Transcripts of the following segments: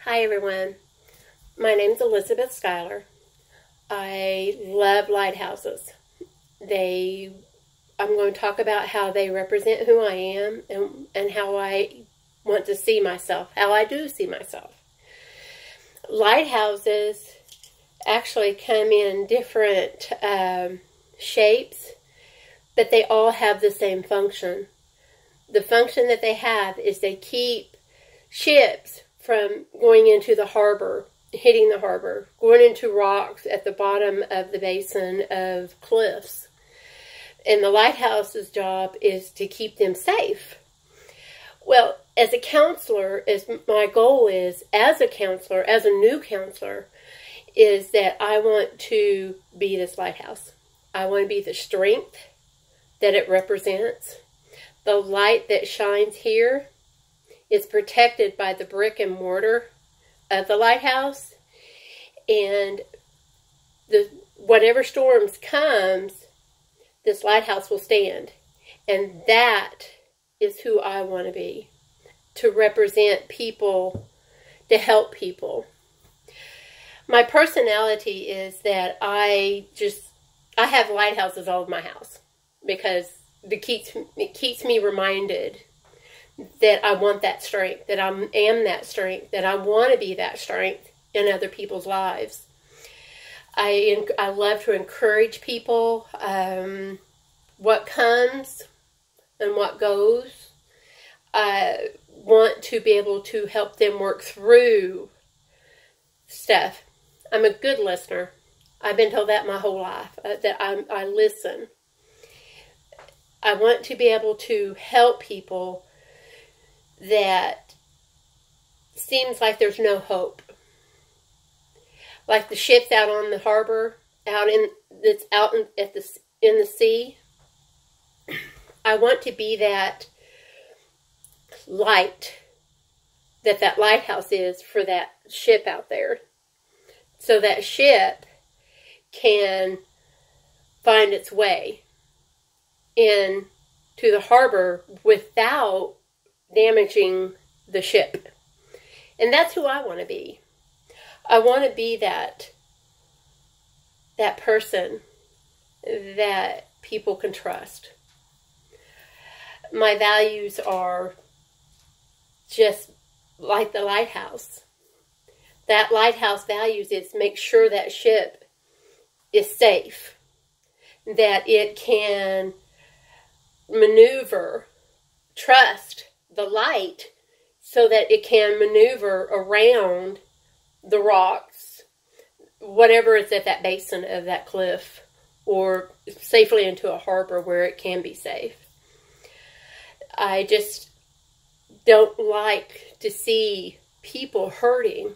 Hi everyone, my name is Elizabeth Schuyler. I love lighthouses. I'm going to talk about how they represent who I am and how I want to see myself, how I do see myself. Lighthouses actually come in different shapes, but they all have the same function. The function that they have is they keep ships from going into the harbor, hitting the harbor, going into rocks at the bottom of the basin of cliffs. And the lighthouse's job is to keep them safe. Well, as a counselor, my goal is, as a counselor, as a new counselor, is that I want to be this lighthouse. I want to be the strength that it represents. The light that shines here is protected by the brick and mortar of the lighthouse, and whatever storms comes, this lighthouse will stand. And that is who I want to be, to represent people, to help people. My personality is that I have lighthouses all over my house because it keeps me reminded that I want that strength, that I am that strength, that I want to be that strength in other people's lives. I love to encourage people. What comes and what goes, I want to be able to help them work through stuff. I'm a good listener. I've been told that my whole life, that I listen. I want to be able to help people that seems like there's no hope. Like the ships out on the harbor, in the sea. I want to be that light that lighthouse is for that ship out there. So that ship can find its way into the harbor without damaging the ship. And that's who I want to be. I want to be that person that people can trust. My values are just like the lighthouse. That lighthouse values is make sure that ship is safe, that it can maneuver, trust the light so that it can maneuver around the rocks, whatever is at that basin of that cliff, or safely into a harbor where it can be safe. I just don't like to see people hurting.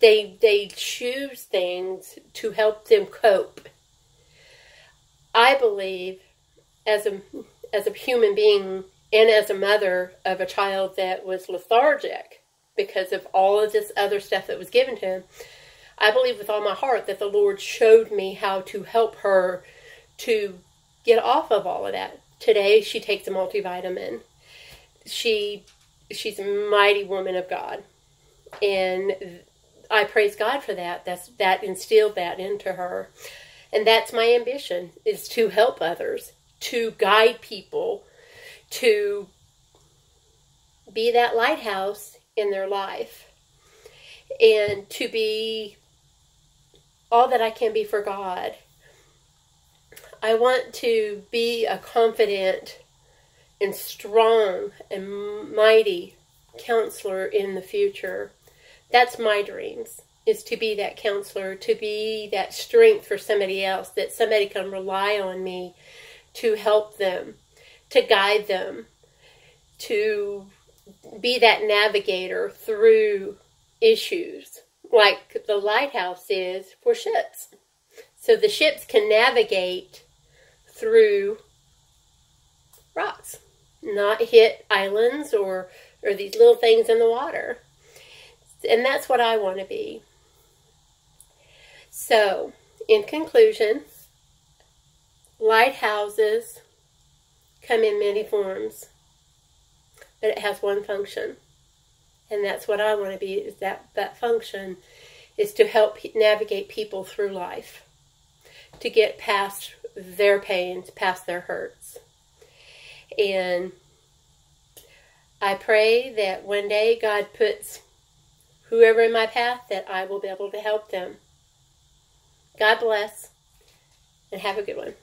They choose things to help them cope. I believe as a human being and as a mother of a child that was lethargic because of all of this other stuff that was given to him, I believe with all my heart that the Lord showed me how to help her to get off of all of that. Today, she takes a multivitamin. She's a mighty woman of God. And I praise God for that. That instilled that into her. And that's my ambition, is to help others, to guide people, to be that lighthouse in their life, and to be all that I can be for God. I want to be a confident and strong and mighty counselor in the future. That's my dreams, is to be that counselor, to be that strength for somebody else, that somebody can rely on me to help them, to guide them, to be that navigator through issues, like the lighthouse is for ships. So the ships can navigate through rocks, not hit islands or these little things in the water. And that's what I want to be. So, in conclusion, lighthouses come in many forms, but it has one function, And that's what I want to be, is that function is to help navigate people through life, to get past their pains, past their hurts. And I pray that one day God puts whoever in my path that I will be able to help them. God bless, and have a good one.